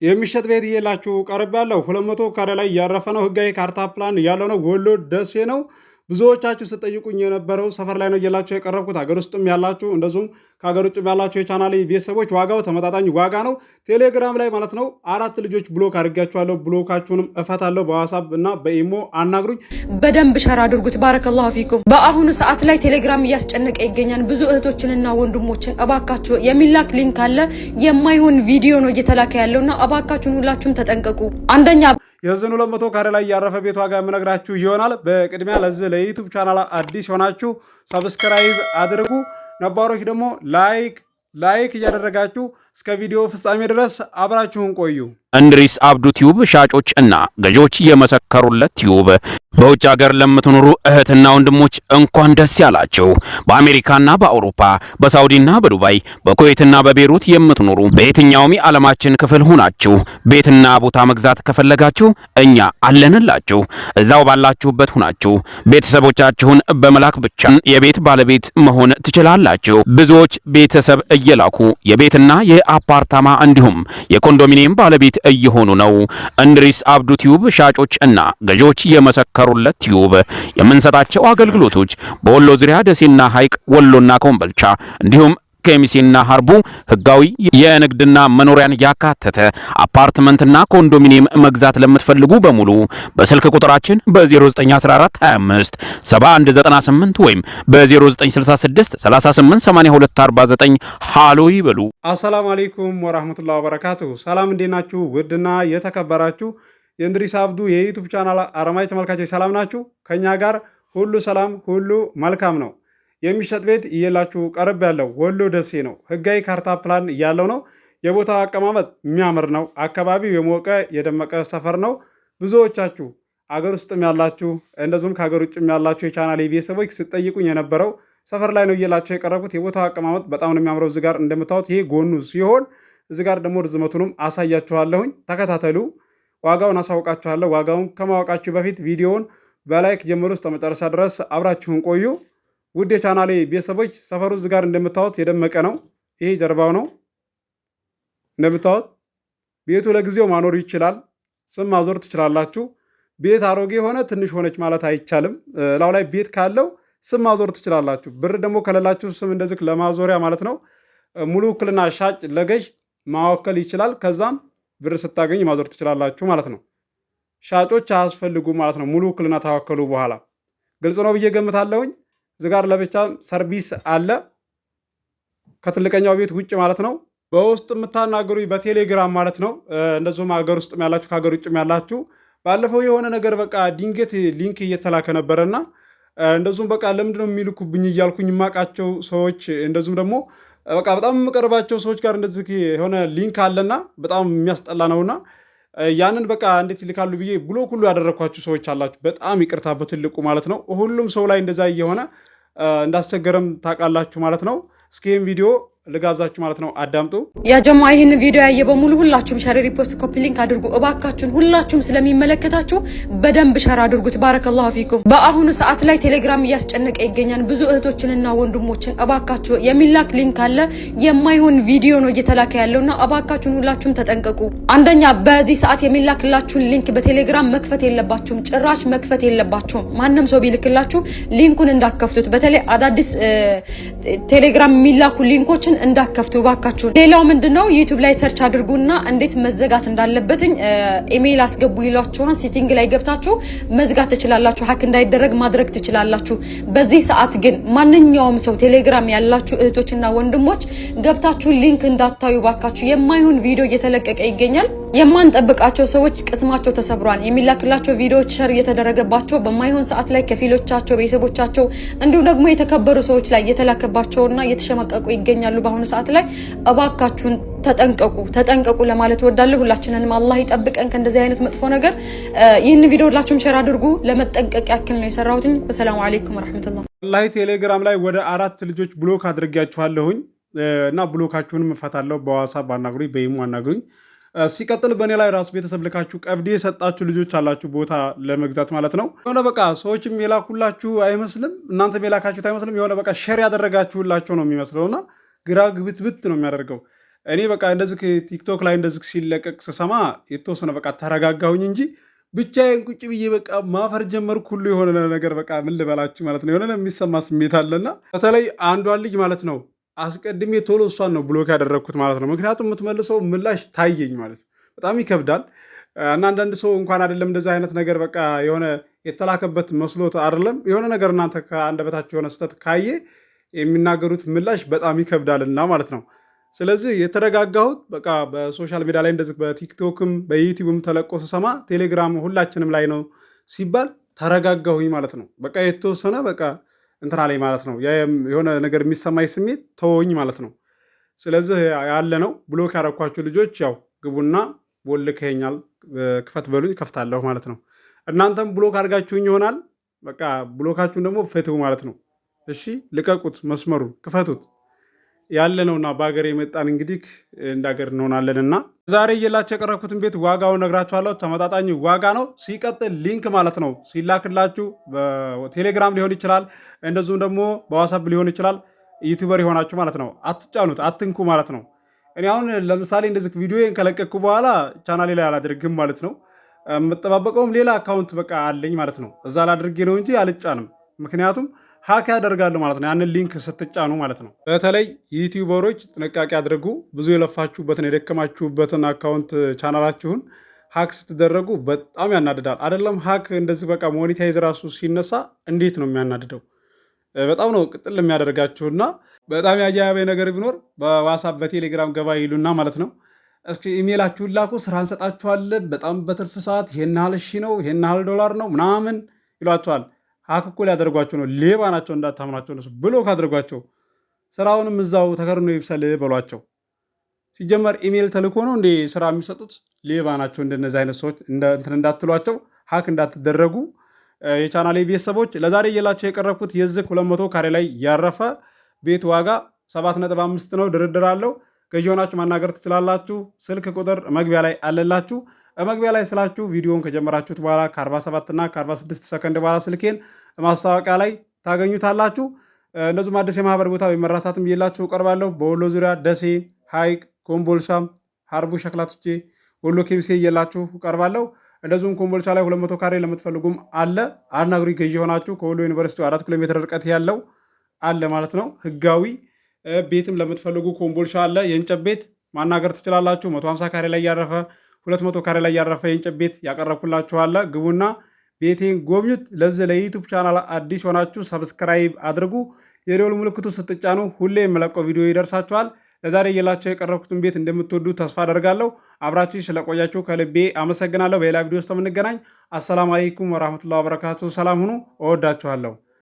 የሚሸጥ ቤት እየላችሁ ቀርብ ያለው 200 ካሬ ላይ ያረፈ ነው። ህጋዊ ካርታ ፕላን ያለው ነው። ወሎ ደሴ ነው። ብዙዎቻችሁ ስጠይቁኝ የነበረው ሰፈር ላይ ነው እየላችሁ የቀረብኩት። ሀገር ውስጥም ያላችሁ እንደዚሁም ከሀገር ውጭም ያላችሁ የቻናሌ ቤተሰቦች ዋጋው ተመጣጣኝ ዋጋ ነው። ቴሌግራም ላይ ማለት ነው 4 ልጆች ብሎክ አድርጋችኋለሁ። ብሎካችሁንም እፈታለሁ። በዋትስአፕ እና በኢሞ አናግሩኝ። በደንብ ሸራ አድርጉት። ባረከላሁ ፊኩም። በአሁኑ ሰዓት ላይ ቴሌግራም እያስጨነቀ ይገኛል። ብዙ እህቶችንና ወንድሞችን እባካችሁ የሚላክ ሊንክ አለ፣ የማይሆን ቪዲዮ ነው እየተላከ ያለውና እባካችሁን ሁላችሁም ተጠንቀቁ። አንደኛ የዝን 200 ካሬ ላይ ያረፈ ቤት ዋጋ የምነግራችሁ ይሆናል። በቅድሚያ ለዚህ ለዩቲዩብ ቻናል አዲስ ሆናችሁ ሰብስክራይብ አድርጉ። ነባሮች ደግሞ ላይክ እያደረጋችሁ እስከ ቪዲዮ ፍጻሜ ድረስ አብራችሁን ቆዩ። እንድሪስ አብዱ ቲዩብ ሻጮች እና ገዢዎች የመሰከሩለት ቲዩብ። በውጭ ሀገር ለምትኖሩ እህትና ወንድሞች እንኳን ደስ ያላችሁ። በአሜሪካና በአውሮፓ በሳውዲና በዱባይ በኩዌትና በቤሩት የምትኖሩ በየትኛውም የዓለማችን ክፍል ሆናችሁ ቤትና ቦታ መግዛት ከፈለጋችሁ እኛ አለንላችሁ። እዛው ባላችሁበት ሆናችሁ ቤተሰቦቻችሁን በመላክ ብቻ የቤት ባለቤት መሆን ትችላላችሁ። ብዙዎች ቤተሰብ እየላኩ የቤትና የአፓርታማ እንዲሁም የኮንዶሚኒየም ባለቤት እየሆኑ ነው። እንድሪስ አብዱ ቲዩብ ሻጮች እና ገዢዎች የመሰከሩለት ቲዩብ። የምንሰጣቸው አገልግሎቶች በወሎ ዙሪያ ደሴና ሐይቅ፣ ወሎና ኮምቦልቻ እንዲሁም ከሚሴና ሀርቡ ህጋዊ የንግድና መኖሪያን ያካተተ አፓርትመንትና ኮንዶሚኒየም መግዛት ለምትፈልጉ በሙሉ በስልክ ቁጥራችን በ091425 7198 ወይም በ0966 388249 ሃሎ ይበሉ። አሰላሙ አለይኩም ወራህመቱላሂ ወበረካቱሁ። ሰላም እንዴት ናችሁ? ውድና የተከበራችሁ የእንድሪስ አብዱ የዩቲዩብ ቻናል አረማይ ተመልካቾች ሰላም ናችሁ? ከኛ ጋር ሁሉ ሰላም፣ ሁሉ መልካም ነው። የሚሸጥ ቤት እየላችሁ ቀርብ ያለው ወሎ ደሴ ነው። ህጋዊ ካርታ ፕላን ያለው ነው። የቦታው አቀማመጥ የሚያምር ነው። አካባቢው የሞቀ የደመቀ ሰፈር ነው። ብዙዎቻችሁ አገር ውስጥም ያላችሁ እንደዚሁም ከሀገር ውጭም ያላችሁ የቻናሌ ቤተሰቦች ስጠይቁኝ የነበረው ሰፈር ላይ ነው እየላችሁ የቀረብኩት። የቦታው አቀማመጥ በጣም ነው የሚያምረው። እዚህ ጋር እንደምታዩት ይሄ ጎኑ ሲሆን እዚህ ጋር ደግሞ ርዝመቱንም አሳያችኋለሁኝ። ተከታተሉ። ዋጋውን አሳውቃችኋለሁ። ዋጋውን ከማወቃችሁ በፊት ቪዲዮውን በላይክ ጀምሩ እስከ መጨረሻ ድረስ አብራችሁን ቆዩ። ውድ የቻናሌ ቤተሰቦች ሰፈሩ እዚህ ጋር እንደምታዩት የደመቀ ነው። ይሄ ጀርባው ነው። እንደምታዩት ቤቱ ለጊዜው ማኖር ይችላል። ስም ማዞር ትችላላችሁ። ቤት አሮጌ ሆነ ትንሽ ሆነች ማለት አይቻልም። ላው ላይ ቤት ካለው ስም ማዞር ትችላላችሁ። ብር ደግሞ ከሌላችሁ ስም እንደዚህ ለማዞሪያ ማለት ነው። ሙሉ ውክልና ሻጭ ለገዥ ማወከል ይችላል። ከዛም ብር ስታገኝ ማዞር ትችላላችሁ ማለት ነው። ሻጮች አያስፈልጉ ማለት ነው። ሙሉ ውክልና ታወከሉ በኋላ ግልጽ ነው ብዬ ገምታለሁኝ። እዚህ ጋር ለብቻ ሰርቪስ አለ ከትልቀኛው ቤት ውጭ ማለት ነው። በውስጥ የምታናገሩኝ በቴሌግራም ማለት ነው። እንደዚሁም ሀገር ውስጥም ያላችሁ ከሀገር ውጭም ያላችሁ ባለፈው የሆነ ነገር በቃ ድንገት ሊንክ እየተላከ ነበረና እንደዚሁም በቃ ለምንድነው የሚልኩብኝ እያልኩኝ የማውቃቸው ሰዎች እንደዚሁም ደግሞ በቃ በጣም የምቀርባቸው ሰዎች ጋር እንደዚህ የሆነ ሊንክ አለና በጣም የሚያስጠላ ነውና ያንን በቃ እንዴት ይልካሉ ብዬ ብሎክ ሁሉ ያደረኳችሁ ሰዎች አላችሁ። በጣም ይቅርታ በትልቁ ማለት ነው። ሁሉም ሰው ላይ እንደዛ እየሆነ እንዳስቸገረም ታውቃላችሁ ማለት ነው። እስኪ ይህን ቪዲዮ ልጋብዛችሁ ማለት ነው። አዳምጡ። ያ ጀማ ይህን ቪዲዮ ያየ በሙሉ ሁላችሁም ሸር፣ ሪፖስት፣ ኮፒ ሊንክ አድርጉ እባካችሁን። ሁላችሁም ስለሚመለከታችሁ በደንብ ሸር አድርጉት። ባረከላሁ ፊኩም። በአሁኑ ሰዓት ላይ ቴሌግራም እያስጨነቀ ይገኛል። ብዙ እህቶችንና ወንድሞችን እባካችሁ የሚላክ ሊንክ አለ፣ የማይሆን ቪዲዮ ነው እየተላከ ያለውና እባካችሁን ሁላችሁም ተጠንቀቁ። አንደኛ በዚህ ሰዓት የሚላክላችሁን ሊንክ በቴሌግራም መክፈት የለባችሁም፣ ጭራሽ መክፈት የለባችሁም። ማንም ሰው ቢልክላችሁ ሊንኩን እንዳከፍቱት። በተለይ አዳዲስ ቴሌግራም የሚላኩ ሊንኮችን እንዳከፍቱ ባካችሁ። ሌላው ምንድነው ዩቲዩብ ላይ ሰርች አድርጉና እንዴት መዘጋት እንዳለበትኝ ኢሜይል አስገቡ ይሏችኋል። ሴቲንግ ላይ ገብታችሁ መዝጋት ትችላላችሁ። ሀክ እንዳይደረግ ማድረግ ትችላላችሁ። በዚህ ሰዓት ግን ማንኛውም ሰው ቴሌግራም ያላችሁ እህቶችና ወንድሞች ገብታችሁ ሊንክ እንዳታዩ ባካችሁ። የማይሆን ቪዲዮ እየተለቀቀ ይገኛል። የማንጠብቃቸው ሰዎች ቅስማቸው ተሰብሯል። የሚላክላቸው ቪዲዮዎች ሸር እየተደረገባቸው በማይሆን ሰዓት ላይ ከፊሎቻቸው፣ ቤተሰቦቻቸው እንዲሁም ደግሞ የተከበሩ ሰዎች ላይ እየተላከባቸውና እየተሸመቀቁ ይገኛሉ። በአሁኑ ሰዓት ላይ እባካችሁን ተጠንቀቁ ለማለት እወዳለሁ። ሁላችንንም አላህ ይጠብቀን ከእንደዚህ አይነት መጥፎ ነገር። ይህን ቪዲዮ ሁላችሁም ሸር አድርጉ። ለመጠንቀቅ ያክል ነው የሰራሁትኝ። ሰላም አለይኩም ወራህመቱላህ። ላይ ቴሌግራም ላይ ወደ 4 ልጆች ብሎክ አድርጋችኋለሁኝ እና ብሎካችሁንም እፈታለሁ። በዋትስአፕ አናግሩኝ፣ በኢሞ አናግሩኝ። ሲቀጥል በእኔ ላይ ራሱ ቤተሰብ ልካችሁ ቀብዴ የሰጣችሁ ልጆች አላችሁ ቦታ ለመግዛት ማለት ነው። የሆነ በቃ ሰዎችም የላኩላችሁ አይመስልም፣ እናንተም የላካችሁት አይመስልም። የሆነ በቃ ሸር ያደረጋችሁላቸው ነው የሚመስለውና ግራ ግብትብት ነው የሚያደርገው። እኔ በቃ እንደዚህ ቲክቶክ ላይ እንደዚህ ሲለቀቅ ስሰማ የተወሰነ በቃ ተረጋጋሁኝ እንጂ ብቻዬን ቁጭ ብዬ በቃ ማፈር ጀመርኩ። ሁሉ የሆነ ነገር በቃ ምን ልበላችሁ ማለት ነው፣ የሆነ የሚሰማ ስሜት አለና በተለይ አንዷን ልጅ ማለት ነው አስቀድሜ ቶሎ እሷን ነው ብሎክ ያደረግኩት ማለት ነው። ምክንያቱም የምትመልሰው ምላሽ ታየኝ ማለት ነው። በጣም ይከብዳል። እና አንዳንድ ሰው እንኳን አይደለም እንደዚህ አይነት ነገር በቃ የሆነ የተላከበት መስሎት አይደለም የሆነ ነገር እናንተ ከአንደበታችሁ የሆነ ስህተት ካየ የሚናገሩት ምላሽ በጣም ይከብዳልና ማለት ነው። ስለዚህ የተረጋጋሁት በቃ በሶሻል ሚዲያ ላይ እንደዚህ በቲክቶክም በዩቲዩብም ተለቆ ስሰማ ቴሌግራም ሁላችንም ላይ ነው ሲባል ተረጋጋሁኝ ማለት ነው። በቃ የተወሰነ በቃ እንትና ላይ ማለት ነው የሆነ ነገር የሚሰማኝ ስሜት ተወኝ ማለት ነው። ስለዚህ ያለ ነው ብሎክ ያረኳችሁ ልጆች ያው ግቡና ቦልከኛል ክፈት በሉኝ ከፍታለሁ ማለት ነው። እናንተም ብሎክ አድርጋችሁኝ ይሆናል። በቃ ብሎካችሁን ደግሞ ፍትው ማለት ነው። እሺ ልቀቁት፣ መስመሩን ክፈቱት። ያለ ነውና በሀገር የመጣን እንግዲህ እንደ ሀገር እንሆናለንና ዛሬ እየላችሁ የቀረብኩትን ቤት ዋጋውን ነግራችኋለሁ። ተመጣጣኝ ዋጋ ነው። ሲቀጥል ሊንክ ማለት ነው ሲላክላችሁ በቴሌግራም ሊሆን ይችላል፣ እንደዚሁም ደግሞ በዋትስአፕ ሊሆን ይችላል። ዩቲዩበር የሆናችሁ ማለት ነው አትጫኑት፣ አትንኩ ማለት ነው። እኔ አሁን ለምሳሌ እንደዚህ ቪዲዮን ከለቀቅኩ በኋላ ቻናሌ ላይ አላደርግም ማለት ነው። የምጠባበቀውም ሌላ አካውንት በቃ አለኝ ማለት ነው። እዛ ላድርጌ ነው እንጂ አልጫንም። ምክንያቱም ሀክ ያደርጋሉ ማለት ነው፣ ያንን ሊንክ ስትጫኑ ማለት ነው። በተለይ ዩቲዩበሮች ጥንቃቄ አድርጉ። ብዙ የለፋችሁበትን የደከማችሁበትን አካውንት ቻናላችሁን ሀክ ስትደረጉ በጣም ያናድዳል። አይደለም ሀክ እንደዚህ በቃ ሞኔታይዝ ራሱ ሲነሳ እንዴት ነው የሚያናድደው! በጣም ነው ቅጥል የሚያደርጋችሁና በጣም ያያያበ ነገር ቢኖር በዋትስአፕ በቴሌግራም ገባ ይሉና ማለት ነው እስኪ ኢሜላችሁን ላኩ ስራ እንሰጣችኋለን፣ በጣም በትርፍ ሰዓት ይሄን ያህል ሺ ነው ይሄን ያህል ዶላር ነው ምናምን ይሏቸዋል። ሀክ እኮ ሊያደርጓቸው ነው። ሌባ ናቸው እንዳታምናቸው። እነሱ ብሎክ አድርጓቸው። ስራውንም እዛው ተከርኖ ይብሰል በሏቸው። ሲጀመር ኢሜል ተልኮ ነው እንዴ ስራ የሚሰጡት? ሌባ ናቸው እንደነዚህ አይነት ሰዎች። እንትን እንዳትሏቸው፣ ሀክ እንዳትደረጉ። የቻናሌ ቤተሰቦች ለዛሬ እየላቸው የቀረብኩት የዚህ 200 ካሬ ላይ ያረፈ ቤት ዋጋ 7.5 ነው። ድርድር አለው። ገዢ ሆናችሁ ማናገር ትችላላችሁ። ስልክ ቁጥር መግቢያ ላይ አለላችሁ። መግቢያ ላይ ስላችሁ ቪዲዮውን ከጀመራችሁት በኋላ ከ47 እና ከ46 ሰከንድ በኋላ ስልኬን ማስታወቂያ ላይ ታገኙታላችሁ። እንደዚሁም አዲስ የማህበር ቦታ በመራሳትም እየላችሁ እቀርባለሁ። በወሎ ዙሪያ ደሴ፣ ሐይቅ፣ ኮምቦልቻም፣ ሀርቡ፣ ሸክላቶቼ፣ ወሎ ኬሚሴ እየላችሁ እቀርባለሁ። እንደዚሁም ኮምቦልቻ ላይ 200 ካሬ ለምትፈልጉም አለ። አናግሪ። ገዢ ሆናችሁ ከወሎ ዩኒቨርሲቲ 4 ኪሎ ሜትር ርቀት ያለው አለ ማለት ነው። ህጋዊ ቤትም ለምትፈልጉ ኮምቦልቻ አለ። የእንጨት ቤት ማናገር ትችላላችሁ። 150 ካሬ ላይ ያረፈ 200 ካሬ ላይ ያረፈ የእንጨት ቤት ያቀረብኩላችኋለ። ግቡና ቤቴን ጎብኙት። ለዚህ ለዩቱብ ቻናል አዲስ ሆናችሁ ሰብስክራይብ አድርጉ። የደወል ምልክቱ ስትጫኑ ሁሌ የምለቀው ቪዲዮ ይደርሳችኋል። ለዛሬ እየላቸው የቀረብኩትን ቤት እንደምትወዱ ተስፋ አደርጋለሁ። አብራችሁ ስለቆያችሁ ከልቤ አመሰግናለሁ። በሌላ ቪዲዮ ውስጥ የምንገናኝ። አሰላሙ አለይኩም ወራህመቱላሂ ወበረካቱ። ሰላም ሁኑ። እወዳችኋለሁ።